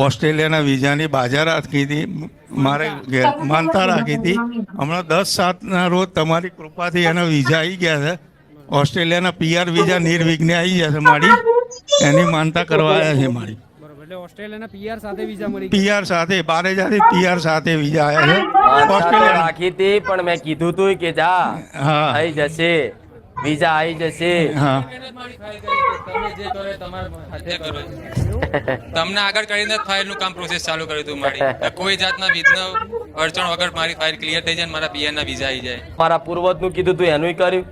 ઓસ્ટ્રેલિયાના વિઝાની બાજા રાખી હતી, મારે માનતા રાખી હતી. હમણાં 10/7ના રોજ તમારી કૃપાથી એના વિઝા આવી ગયા છે. ઓસ્ટ્રેલિયાના PR વિઝા નિર્વિઘ્ને આવી ગયા છે. મારી એની માનતા કરવા આવ્યા છે. મારી એટલે ઓસ્ટ્રેલિયાના PR સાથે વિઝા મળી PR સાથે 12,000 PR સાથે વિઝા આવ્યા છે. ઓસ્ટ્રેલિયા રાખી હતી પણ મેં કીધું તું કે જા હા આવી જશે, વિઝા આવી જશે. હા તમને આગળ કરીને જ ફાઇલનું કામ પ્રોસેસ ચાલુ કર્યું હતું. મારી કોઈ જાતના વિઘ્ન અડચણ વગર મારી ફાઇલ ક્લિયર થઈ જાય, મારા PR ના વિઝા આવી જાય. મારા પૂર્વજનું કીધું તું એનું કર્યું.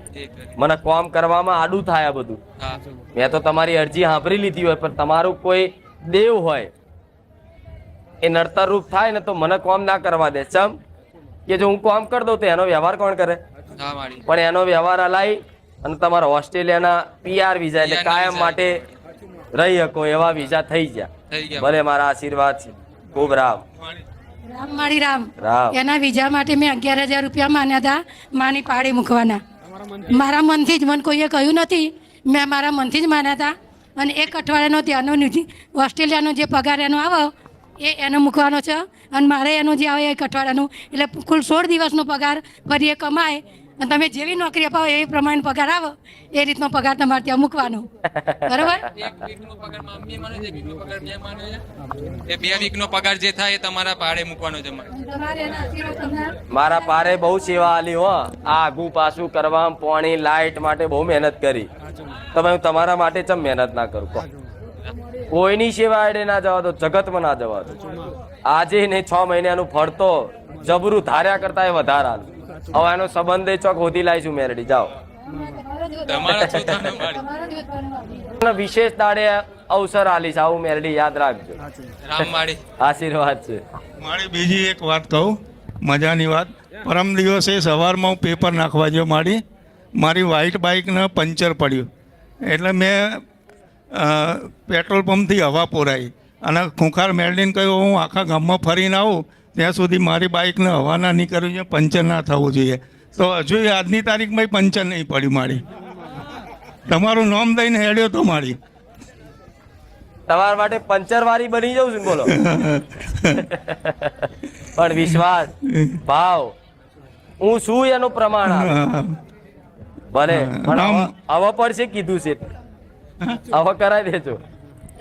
મને કામ કરવામાં આડું થાય આ બધું. હા મેં તો તમારી અરજી સાંભળી લીધી હોય, પણ તમારું કોઈ દેવ હોય એ નડતર રૂપ થાય ને તો મને કામ ના કરવા દે. ચમ કે જો હું કામ કરી દઉં તો એનો વ્યવહાર કોણ કરે? હા મારી પણ એનો વ્યવહાર હલાઈ અને તમારા ઓસ્ટ્રેલિયાના PR વિઝા એટલે કાયમ માટે રહી શકો એવા વિઝા થઈ ગયા. થઈ ગયા. ભલે મારા આશીર્વાદ છે. ખૂબ રામ રામ મારી રામ. રામ. એના વિઝા માટે મેં 11,000 રૂપિયા માન્યા હતા માની પાડી મૂકવાના. મારા મનથી જ, મને કોઈએ કહ્યું નથી, મેં મારા મનથી જ માન્યા હતા. અને એક અઠવાડિયાનો ત્યાંનો ઓસ્ટ્રેલિયાનો જે પગાર એનો આવે એનો મૂકવાનો છે. અને મારે એનું જે આવે એક અઠવાડિયાનું એટલે કુલ 16 દિવસનો પગાર ફરી એ કમાય. અને તમે જેવી નોકરી અપાવો એ પ્રમાણે પગાર આવે એ રીતનો પગાર તમારે ત્યાં મૂકવાનો. બરોબર? એક વીકનો પગાર મમ્મી માને છે, વીકનો પગાર મેં માને છે. એ 2 વીકનો પગાર જે થાય એ તમારા ભાડે મૂકવાનો છે. તમારે એના આશીર્વાદ તમને મારા પારે બહુ સેવા આલી હો. આ આગું પાછું કરવા, પાણી લાઇટ માટે બહુ મહેનત કરી. તમે હું તમારા માટે ચમ મહેનત ના કરું કહો? કોઈની સેવા આડે ના જવા દો, જગતમાં ના જવા દો. આજે ને 6 મહિનાનું ફળ તો જબરું ધાર્યા કરતા એ વધારે આલું. હવે એનો સંબંધ ચોક હોતી લાવીશું મેરડી. જાઓ તમારા છોકરાને મારી તમારા જ ઉત્પન્ન વિશેષ દાડે અવસર આલીશ. આવું મેરડી યાદ રાખજો. રામ માળી આશીર્વાદ છે. મારી બીજી એક વાત કહું, મજાની વાત. પરમ દિવસે સવારમાં હું પેપર નાખવા ગયો. મારી વ્હાઇટ બાઇકને પંચર પડ્યું એટલે મેં પેટ્રોલ પંપથી હવા પુરાઈ અને ખૂંખાર મેળવીને કહ્યું હું આખા ગામમાં ફરીને આવું ત્યાં સુધી મારી બાઇકને હવા ના નીકળવી જોઈએ, પંચર ના થવું જોઈએ. તો હજુ આજની તારીખમાં પંચર નહીં પડ્યું. મારી તમારું નામ દઈને હેડ્યો તો મારી તમારા માટે પંચર વાળી બની જાઉં છું. બોલો પણ વિશ્વાસ ભાવ હું શું એનું પ્રમાણ આવે. ભલે પણ હવે પડશે કીધું છે, હવે કરાવી દેજો.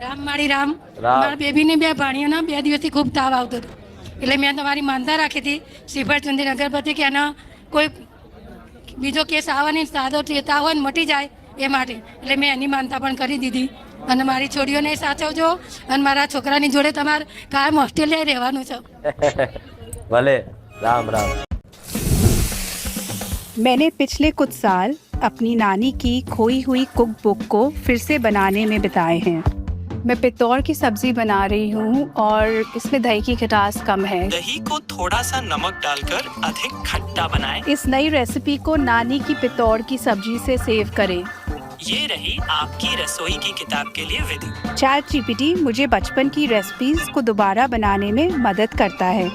રામ મારી રામ. રામ. મારા બેબીને 2 ભાણીઓના 2 દિવસથી ખૂબ તાવ આવતો હતો એટલે મેં તમારી માનતા રાખી હતી શ્રીફળ ચંદી અગરબત્તી કે એનો કોઈ બીજો કેસ આવવાની સાદો તાવ હોય ને મટી જાય એ માટે. એટલે મેં એની માનતા પણ કરી દીધી. અને મારી છોડીઓને સાચવજો અને મારા છોકરાની જોડે તમારે કાયમ ઓસ્ટ્રેલિયા રહેવાનું છે. ભલે રામ રામ. मैंने पिछले कुछ साल अपनी नानी की खोई हुई कुक बुक को फिर से बनाने में बिताए हैं। मैं पित्तौर की सब्जी बना रही हूँ और इसमें दही की खटास कम है। दही को थोड़ा सा नमक डालकर अधिक खट्टा बनाएं। इस नई रेसिपी को नानी की पित्तौर की सब्जी से सेव करें। ये रही आपकी रसोई की किताब के लिए विधि। ChatGPT मुझे बचपन की रेसिपीज को दोबारा बनाने में मदद करता है।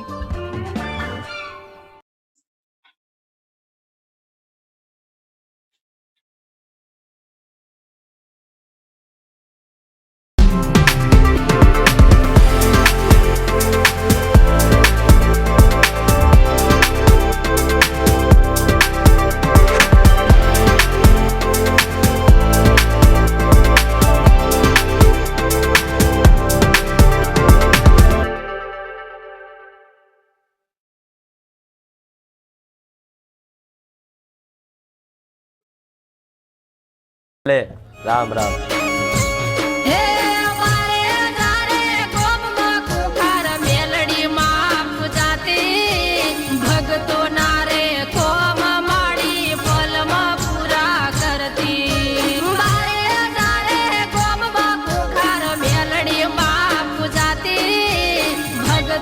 ભલે રામ રામ.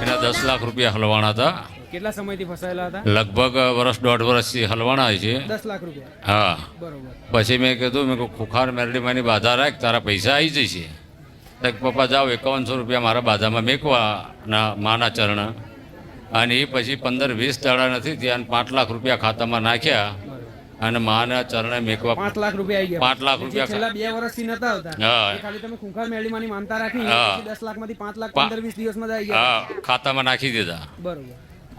એના 10 લાખ રૂપિયા હલવાના હતા. કેટલા સમયથી ફસાયેલા હતા? લગભગ વર્ષ 1.5 વર્ષથી હલવાના છે. 10 લાખ રૂપિયા. હા. બરોબર. પછી મેં કીધું મેં ખુખાર મેરડીમાંની બાધા રાખ, તારા પૈસા આવી જશે. તો પપ્પા જાઓ 5100 રૂપિયા મારા બાધામાં મેકવાના માના ચરણ. અને એ પછી 15-20 દાડા નથી ત્યાં 5 લાખ રૂપિયા ખાતામાં નાખ્યા અને માના ચરણે મેકવા 5 લાખ રૂપિયા આવી ગયા 5 લાખ જે રૂપિયા છેલ્લા 2 વર્ષથી નતા આવતા હા. એ ખાલી તમે ખૂંખાર મેળીમાંની માનતા રાખી હા. પછી 10 લાખમાંથી 5 લાખ પા- 15-20 દિવસમાં જ આવી ગયા હા ખાતામાં નાખી દીધા બરોબર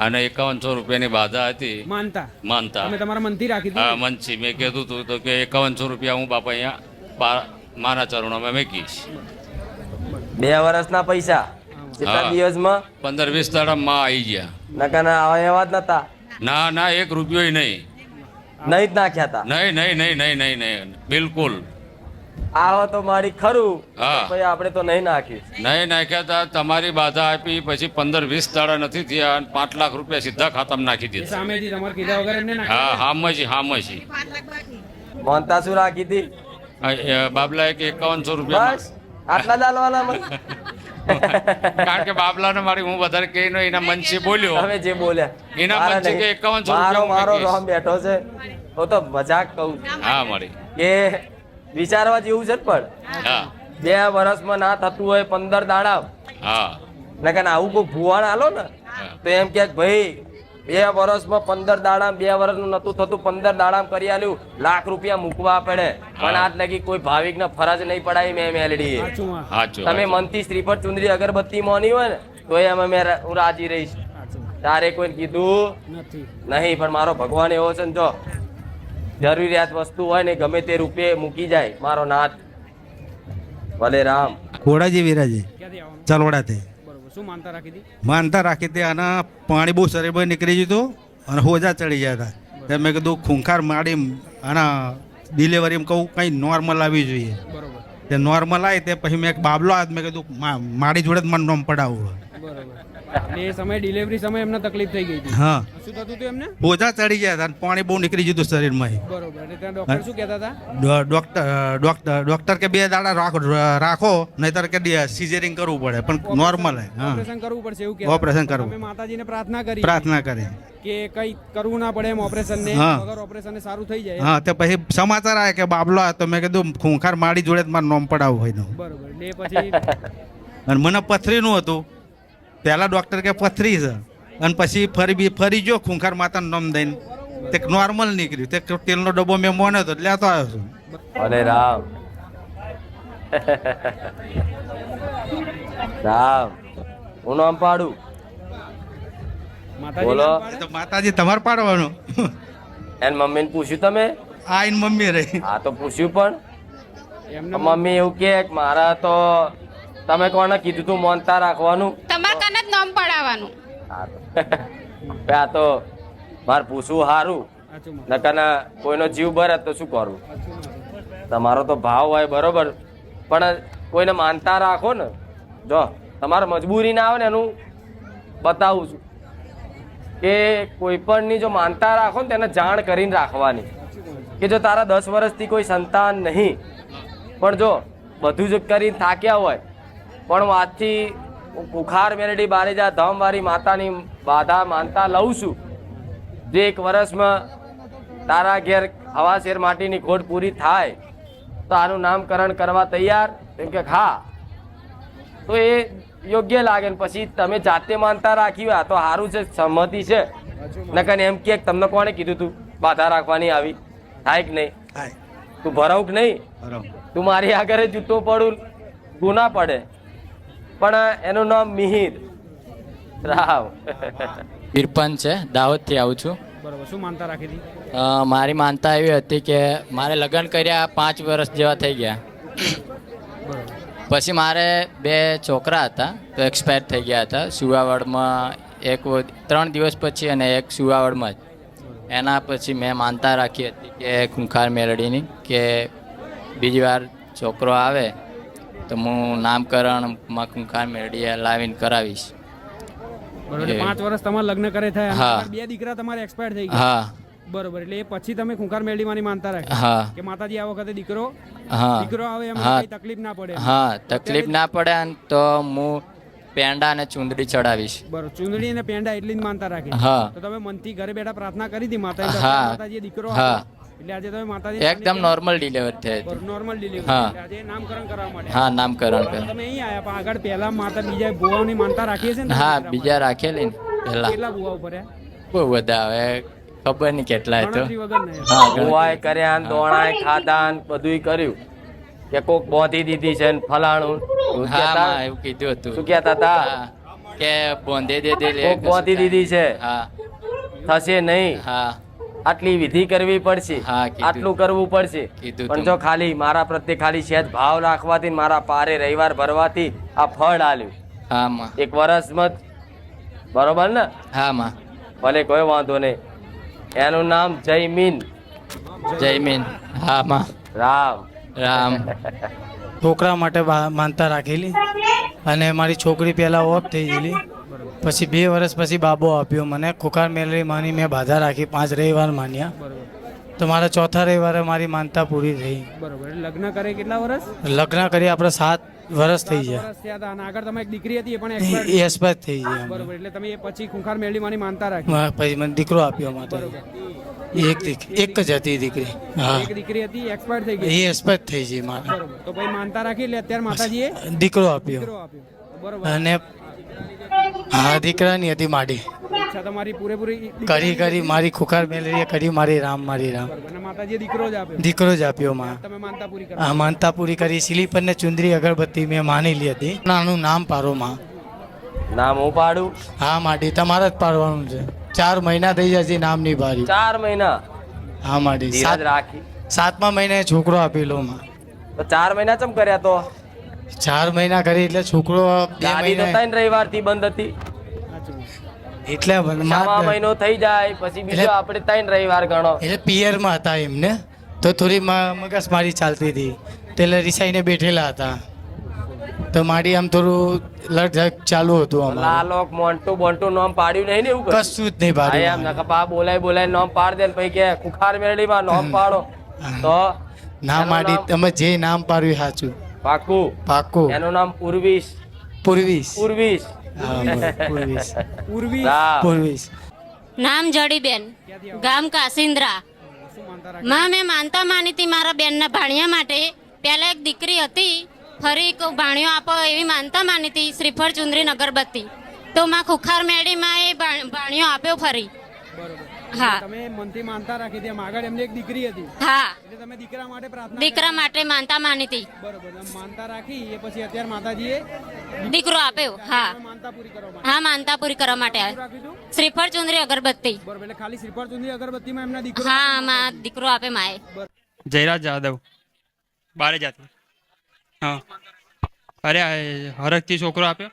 અને 5100 રૂપિયાની બાધા હતી માનતા માનતા તમે તમારા મનથી રાખી હા દીધી મનથી મેં કીધું હતું તો કે 5100 રૂપિયા હું બાપા અહીંયા માના ચરણોમાં મેકીશ 2 વર્ષના પૈસા કેટલા હા. દિવસમાં 15-20 દાડામાં આવી ગયા નકા ના આવા એવા જ નતા ના 1 રૂપિયો નહીં નહીં જ નાખ્યા હતા નહીં બિલકુલ આવો તો મારી ખરું હા. પછી આપણે તો નહીં નાખ્યું નહીં નાખ્યા હતા તમારી બાધા આપી પછી 15-20 દાડા નથી થયા અને 5 લાખ રૂપિયા સીધા ખાતામાં નાખી એ દીધા સામેથી તમારે કીધા વગર એમને નાખી હા હામજી મોનતા શું રાખી હતી બાબલાએ કે 5100 રૂપિયા બસ આટલા જ આલવાના મને? કારણ કે બાબલાને મારી હું વધારે કહી નો એના મનથી બોલ્યો તમે જે બોલ્યા એના મારા મનથી નહીં. કે 5100 રૂપિયા મારો હું રોમ બેઠો છે હું તો મજાક કહું છું હા મારી કે વિચારવા જેવું છે જ પણ હા 2 વર્ષમાં ના થતું હોય 15 દાડા હા નકર આવું કોઈ ભુવાણ આલો ને તો એમ કે ભાઈ 2 વર્ષમાં 15 દાડા 2 વર્ષનું નતું થતું 15 દાડા કરી આલ્યું લાખ રૂપિયા મૂકવા પડે પણ આજ લગી કોઈ ભાવિક ને ફરજ નહીં પડાય મેં મેલડી સાચું હા સાચું તમે મનથી શ્રીફળ ચુંદડી અગરબત્તી મોની હોય ને તો એમાં હું રાજી રહીશ સાચું તારે કોઈ કીધું નથી નહીં પણ મારો ભગવાન એવો છે ને જો જરૂરિયાત વસ્તુ હોય ને ગમે તે રૂપે મૂકી જાય મારો નાથ ભલે રામ ઘોડાજી વિરાજી ક્યાંથી આવવાનું ચલવડાથી બરોબર શું માનતા રાખી હતી માનતા રાખી હતી અને પાણી બહુ શરીરમાં નીકળી ગયું હતું અને હોજા ચડી ગયા હતા એટલે મેં કીધું ખૂંખાર માડી અને ડિલિવરીમાં કહું કંઈ નોર્મલ આવવી જોઈએ બરોબર તે નોર્મલ આવી તે પછી મેં એક બાબલો આવ્યો મેં કીધું માડી જોડે જ મને નોમ પડાવવું બરોબર એટલે એ સમય ડિલિવરી સમય એમને તકલીફ થઈ ગઈ હતી હા શું થતું હતું એમને હોજા ચડી ગયા હતા અને પાણી બહુ નીકળી ગયું હતું શરીરમાં બરોબર એટલે ત્યાં ડોક્ટર શું કહેતા હતા ડોક્ટર કે 2 દાડા રાખો નહીતર કે સિઝેરિંગ કરવું પડે પણ નોર્મલ હા ઓપરેશન કરવું પડશે એવું કહેતા ઓપરેશન હતા. કરવું. તમે માતાજીને પ્રાર્થના કરી પ્રાર્થના કરી કે કઈ કરવું ના પડે એમ ઓપરેશન ને હા. વગર ઓપરેશન ને સારું થઈ જાય હા તે પછી સમાચાર આવ્યા કે બાબલો આવ્યો તો મેં કીધું ખૂંખાર માડી જોડે જ મારે નોમ પડાવવું હોય નું બરોબર એટલે એ પછી અને મને પથરીનું હતું પહેલા ડૉક્ટર કે પથરી છે અને પછી ફરી જો ખૂંખાર માતાનું નામ દઈને તે નોર્મલ નીકળ્યું તે તેલનો ડબ્બો મેં મોન્યો તો લેતો આવ્યો છું ભલે રામ રામ હું નામ પાડું માતાજી બોલો. નામ પાડે? તો માતાજી તમારે પાડવાનું એન મમ્મીને પૂછ્યું તમે આ એની મમ્મી રહી હા તો પૂછ્યું પણ એમને મમ્મી એવું કે મારા તો તમે કોને કીધું તું મોનતા રાખવાનું તમારા કાને જ નામ પડાવવાનું હા તો આ તો મારે પૂછવું સારું સાચું માં. નકર કોઈનો જીવ બરે તો શું કરવું તમારો તો ભાવ હોય બરોબર પણ કોઈને માનતા રાખો ને જો તમારે મજબૂરી ના આવે ને એનું બતાવું છું કે કોઈ પણની જો માનતા રાખો ને તેને જાણ કરીને રાખવાની કે જો તારા 10 વર્ષથી કોઈ સંતાન નહીં પણ જો બધું જ કરીને થાક્યા હોય પણ હું આજથી બુખાર મેલડી બારેજા ધામવાળી માતાની બાધા માનતા લઉં છું જે 1 વર્ષમાં તારા ઘેર હવા શેર માટીની ખોટ પૂરી થાય તો આનું નામકરણ કરવા તૈયાર એમ કે હા તો એ યોગ્ય લાગે ને પછી તમે જાતે માનતા રાખી હોય આ તો સારું છે સંમતિ છે નકર એમ કે તમને કોણે કીધું તું બાધા રાખવાની આવી થાય કે નહીં તું ભરાવ કે નહીં તું મારી આગળ જૂતો પડું ગુના પડે પણ એનું નામ મિહિર રાવ ઇરફાન છે દાહોદથી આવું છું બરોબર શું માનતા રાખી હતી મારી માનતા એવી હતી કે મારે લગ્ન કર્યા 5 વર્ષ જેવા થઈ ગયા પછી મારે 2 છોકરા હતા તો એક્સપાયર થઈ ગયા હતા સુવાવડમાં એક 3 દિવસ પછી અને એક સુવાવડમાં જ એના પછી મેં માનતા રાખી હતી કે ખૂંખાર મેલડીની કે બીજી વાર છોકરો આવે તો હું નામકરણમાં ખૂંખાર મેલડીએ લાવીને કરાવીશ બરોબર એટલે 5 વર્ષ તમારા લગ્ન કરે થયા અને હા. તમારા 2 દીકરા તમારે એક્સપાયર થઈ ગયા હા બરોબર એટલે એ પછી તમે ખૂંખાર મેળવીમાંની માનતા રાખી હા કે માતાજી આ વખતે દીકરો હા આવે એમ હા. કઈ તકલીફ ના પડે હા તકલીફ ના પડે ને તો હું પેંડા અને ચુંદડી ચડાવીશ બરોબર ચૂંદડી અને પેંડા એટલી જ માનતા રાખી હા. તો તમે મનથી ઘરે બેઠા પ્રાર્થના કરી હતી માતાજી હા. માતાજીએ દીકરો હા. આપ્યો. એટલે આજે તમે માતાજી એકદમ નોર્મલ ડિલિવર થઈ હતી નોર્મલ ડિલિવરી હા. આજે નામકરણ કરવા માટે હા નામકરણ કર તમે અહીં આયા પણ આગળ પહેલા માતા બીજા ભુવાઓની માનતા રાખીએ છે ને હા દીકરા બીજા રાખેલી ને માટે. પહેલા કેટલા ભુવાઓ ભર્યા બહુ બધા હવે ખબર નહીં કેટલા તો ગણતરી વગર ને હા ગણતરી. ગોવાય કર્યા ને દોણાય ખાધા ને બધુંય કર્યું કે કોક બોધી દીધી છે ને ફલાણું એવું હા કહેતા? માં એવું કીધું હતું શું કહેતા હતા? હા, કે બોંધે દે દે લે કોક બોધી દીધી છે હા થશે નહીં, હા આટલી વિધિ કરવી પડશે, હા, કીધું. આટલું કરવું પડશે. કીધું પણ તું. જો ખાલી મારા પ્રત્યે ખાલી સહેજ ભાવ રાખવાથી ને મારા પારે રવિવાર ભરવાથી આ ફળ આલ્યું હા માં એક વર્ષમાં જ. બરોબર ને? હા માં ભલે કોઈ વાંધો નહીં. એનું નામ જયમીન જયમીન હા માં રામ. રામ છોકરા માટે માનતા રાખેલી અને મારી છોકરી પહેલાં ઓફ થઈ ગયેલી, પછી 2 વર્ષ પછી બાબો આપ્યો મને. ખુખાર મેલડી માની મેં બાધા રાખી, 5 રવિવાર માન્યા, તો મારા ચોથા રવિવારે મારી માનતા પૂરી થઈ. બરોબર. એટલે લગ્ન કરે કેટલા વર્ષ? લગ્ન કરી આપણે 7 વર્ષ થઈ ગયા. વર્ષ થયા હતા અને આગળ તમે એક દીકરી હતી એ પણ expired. એક્સપાયર થઈ ગયા. બરોબર. એટલે તમે એ પછી ખૂંખાર મેળવી માની માનતા રાખી. પછી મને દીકરો આપ્યો માતા. એક જ હતી દીકરી. હા, એક દીકરી હતી એક્સપાયર થઈ ગઈ. એ એક્સપાયર થઈ ગઈ મારા. બરોબર. તો ભાઈ માનતા રાખી એટલે અત્યારે માતાજીએ દીકરો આપ્યો. દીકરો આપ્યો. બરોબર. અને હા, દીકરાની હતી માડી. ઈચ્છા તમારી પૂરેપૂરી કરી મારી ખુખાર મેલડીએ કરી, મારી રામ. બરોબર. અને માતાજીએ દીકરો જ આપ્યો. દીકરો જ આપ્યો માં. તમે માનતા પૂરી કરો. આ માનતા પૂરી કરી. સ્લીપર ને ચુંદરી અગરબત્તી મેં માનેલી હતી. નાનું નામ પારો માં. નામ હું પાડું? હા માડી, તમારે જ પાડવાનું છે. 4 મહિના થઈ જશે નામ નહીં પાડ્યું. 4 મહિના હા માડી. ધીરજ રાખી. 7મા મહિને છોકરો આપેલો માં. તો 4 મહિના ચમ કર્યા? તો 4 મહિના કરી એટલે છોકરો 2 ગાડી તો મહિના 3 રવિવાર થી બંધ હતી. એટલે છઠ્ઠા મહિનો થઈ જાય પછી બીજો એટલે- આપણે 3 રવિવાર ગણો. એટલે પિયરમાં હતા એમને, તો થોડી મગજમારી ચાલતી હતી, એટલે રિસાઈને બેઠેલા હતા, તો મારી આમ થોડું લડઝક ચાલુ હતું અમારું. લાલોક મોન્ટુ બોન્ટુ નામ પાડ્યું નહીં ને? એવું કશું? કશું જ નહીં હા, એમ પાડ્યું. ના કપા બોલાય નામ પાડ દે ને પછી કે ખુખાર મેરડીમાં નામ પાડો તો ના એનું માડી, નામ- તમે જે નામ પાડ્યું એ સાચું. પાકું. પાક્કું. એનું નામ પૂર્વીશ. પૂર્વીશ. પૂર્વીશ. હા, બસ, પૂર્વીશ. પૂર્વી રામ. પૂર્વીશ. નામ જડીબેન, ગામ કાસિન્દ્રા. માં મેં માનતા માની હતી મારા બેનના ભાણિયા માટે. પહેલા એક દીકરી હતી, ફરી એક ભાણિયો આપો એવી માનતા માની હતી. શ્રીફળ ચુંદરી અગરબત્તી તો માં ખુખાર મેળીમાં એ ભાણિયો આપ્યો ફરી. બરોબર. હા તમે મનથી માનતા રાખી હતી. એમ આગળ એમને એક દીકરી હતી હા, એટલે તમે દીકરા માટે પ્રાર્થના દીકરા માટે માનતા માની હતી. કરી. બરોબર. એમ માનતા રાખી એ પછી અત્યારે માતાજીએ દીકરો આપ્યો. હા માનતા પૂરી કરવા માટે હા, માનતા પૂરી કરવા માટે આવ્યો. રાખ્યું હતું. શ્રીફળ ચુંદરી અગરબત્તી. બરોબર. એટલે ખાલી શ્રીફળ ચુંદરી અગરબત્તીમાં એમના દીકરો હા, માં દીકરો આપે માએ. જયરાજ જાદવ, બારે જાતિ. હા, અરે હરખથી છોકરો આપ્યો.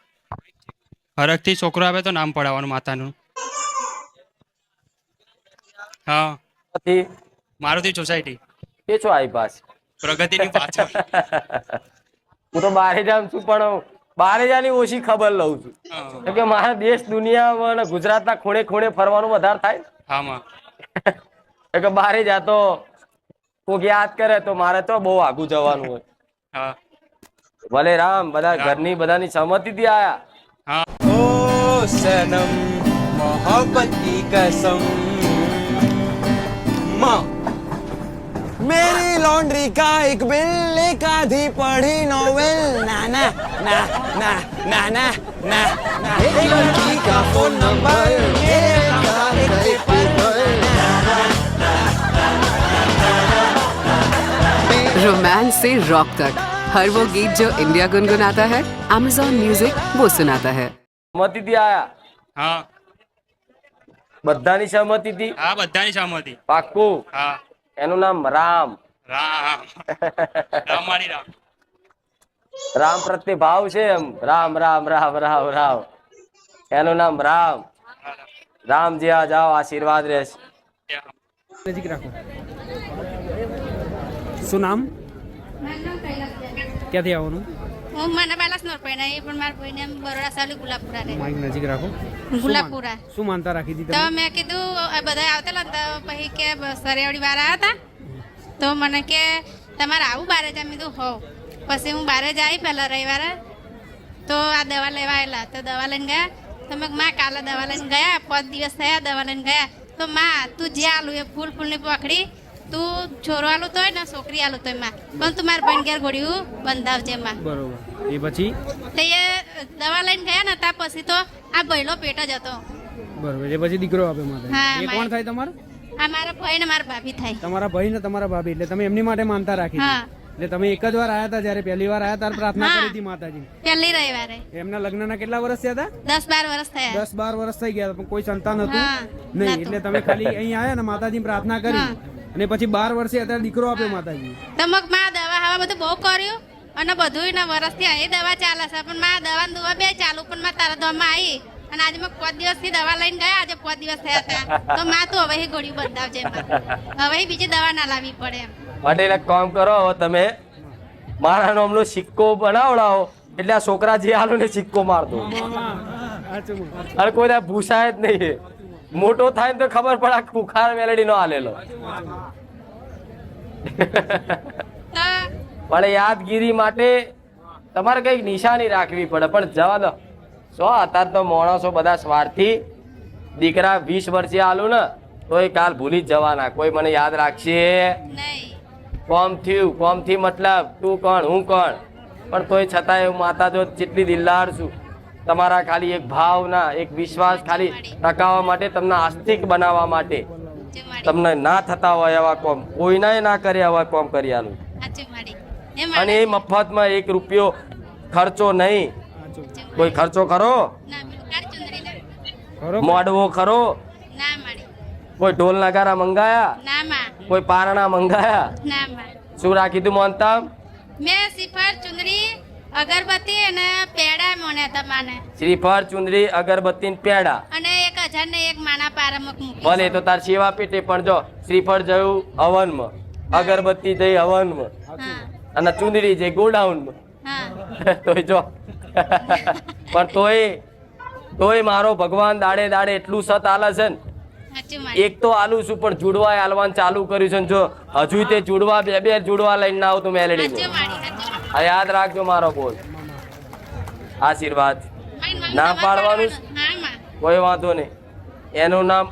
હરખથી છોકરો આપે તો નામ પડાવવાનું માતાનું. હા, પછી મારુતિ સોસાયટી, કે છો આવી પાસ? પ્રગતિની પાછળ. હું તો બારે જામ છું પણ બારે જાની ઓછી ખબર લઉં છું. કેમ કે મારા દેશ દુનિયામાં અને ગુજરાતના ખૂણે ખૂણે ફરવાનું વધારે થાય. હા માં. કેમ કે બારે જાતો કોક યાદ કરે તો મારે તો બહુ આગું જવાનું હોય. હા ભલે રામ, બધા ઘરની બધાની સહમતિથી આયા. હા. ઓ સનમ મોહબ્બત કી कसम मेरी लॉन्ड्री का एक बिल एक आधी पढ़ी नॉवेल ना ना ना ना ना ना ना ना एक लड़की का फोन नंबर मेरे पेपर रोमांस से रॉक तक हर वो गीत जो इंडिया गुनगुनाता है, Amazon म्यूजिक वो सुनाता है. સહમતિથી આયા. હા બધાની સહમતિથી. હા, બધાની સહમતિ. પાક્કું. હા. એનું નામ રામ. રામ. રામ મારી રામ. રામ પ્રત્યે ભાવ છે એમ. રામ રામ રામ રામ રામ. એનું નામ રામ. રામ જ્યાં જાઓ આશીર્વાદ રહેશે. નજીક રાખો. શું નામ? ક્યાંથી આવવાનું? હું મને પહેલા સ્નોર પહેરાય એ પણ મારા ભાઈને બરોડા સાલી ગુલાબપુરા રહે. માઇક નજીક રાખો. ગુલાબપુરા. શું માનતા રાખી હતી તો તમે? મેં કીધું બધા આવતેલા તો પછી કે સરેવડી વાળા હતા તો મને કે તમારે આવું બારે જ. મેં કીધું હો. પછી હું બારે જ આવી પહેલા રવિવારે તો આ દવા લેવા આવેલા તો દવા લઈને ગયા. તો મેં માં કાલે દવા લઈને ગયા, 5 દિવસ થયા દવા લઈને ગયા. તો માં તું જે આલું એ ફૂલની પકડી, તું છોરો આલું તોય ને છોકરી આલું તોય માં, પણ તું મારા ભાઈ ઘેર ઘોડ્યું બંધાવજે માં. બરોબર. એ પછી તો એ દવા લઈને ગયા ને ત્યાં પછી તો આ ભયલો પેટ જ હતો. બરોબર. એ પછી દીકરો આપે માતા. હા, એ કોણ થાય તમારો? આ મારા ભાઈ ને મારા ભાભી થાય. તમારા ભાઈ ને તમારા ભાભી એટલે તમે એમની માટે માનતા રાખી હા. એટલે તમે એક જ વાર આયા હતા જ્યારે પહેલી વાર આયા ત્યારે પ્રાર્થના કરી હતી માતાજી. પહેલી રવિવારે એમના લગ્નના કેટલા વર્ષ થયા હતા? 10-12 વર્ષ થયા. 10-12 વર્ષ થઈ ગયા પણ કોઈ સંતાન હતું હા, નહીં. એટલે તમે ખાલી અહીં આયા ને માતાજી પ્રાર્થના કરી અને પછી 12 વર્ષે અત્યારે દીકરો આપ્યો માતાજી. તમક માં દવા હવા બધું બહુ કર્યું અને બધું એના વર્ષથી અહીં દવા ચાલે છે પણ માં દવા ને દવા બે ચાલુ પણ માં તારા દવામાં આવી અને આજે મેં 5 દિવસથી દવા લઈને ગયા. આજે 5 દિવસ થયા હતા તો માં તું હવે ગોળી બંધાવજે. હવે બીજી દવા ના લાવવી પડે એમ. માટે એક કામ કરો, હવે તમે મારા નામનો સિક્કો બનાવડાવો એટલે આ છોકરા જે હાલો ને સિક્કો મારતો અને કોઈ ભૂસાય જ નહીં. મોટો થાય ને તો ખબર પડે ખુખાર મેલડી નો હાલેલો. પણ યાદગીરી માટે તમારે કઈક નિશાની રાખવી પડે. પણ જવા દો, અત્યારે તો માણસો બધા સ્વાર્થી. દીકરા 20 વર્ષે આલું ને તો એ કાલ ભૂલી જ જવાના. કોઈ મને યાદ રાખશે કોમ થી મતલબ તું કોણ હું કોણ. પણ તોય છતાંય હું માતા જો જેટલી દિલદાર છું. તમારા ખાલી એક ભાવના એક વિશ્વાસ ખાલી ટકાવવા માટે, તમને આસ્તિક બનાવવા માટે, તમને ના થતા હોય એવા કોમ કોઈના ના કરે એવા કોમ કરી આલું. અને એ મફતમાં 1 રૂપિયો ખર્ચો નહીં. કોઈ ખર્ચો ખરો? મોડવો ખરો? કોઈ ઢોલ નગારા મંગાયા? કોઈ પારણા મંગાયા? શું રાખી તું મોનતા? મેં શ્રીફળ ચુંદડી અગરબત્તી અને પેડા મોન્યા હતા માને. શ્રીફળ ચુંદડી અગરબત્તી ને પેડા અને 1000 ને એક માના પારમક મૂકી. ભલે તો તાર સેવા પેટે પણ જો શ્રીફળ જયું હવનમાં, અગરબત્તી જઈ હવનમાં અને ચુંદડી જઈ ગોડાઉનમાં. તોય જો પણ તોય મારો ભગવાન દાડે દાડે એટલું સત આલે છે ને. એક તો આલુ છું પણ જુડવા આલવાનું ચાલુ કર્યું છે. જો હજુ તે જુડવા બે જુડવા લઈને ના આવ તો મેલેડી આ યાદ રાખજો મારો બોલ. આશીર્વાદ ના પાડવાનું કોઈ વાંધો નહીં. એનું નામ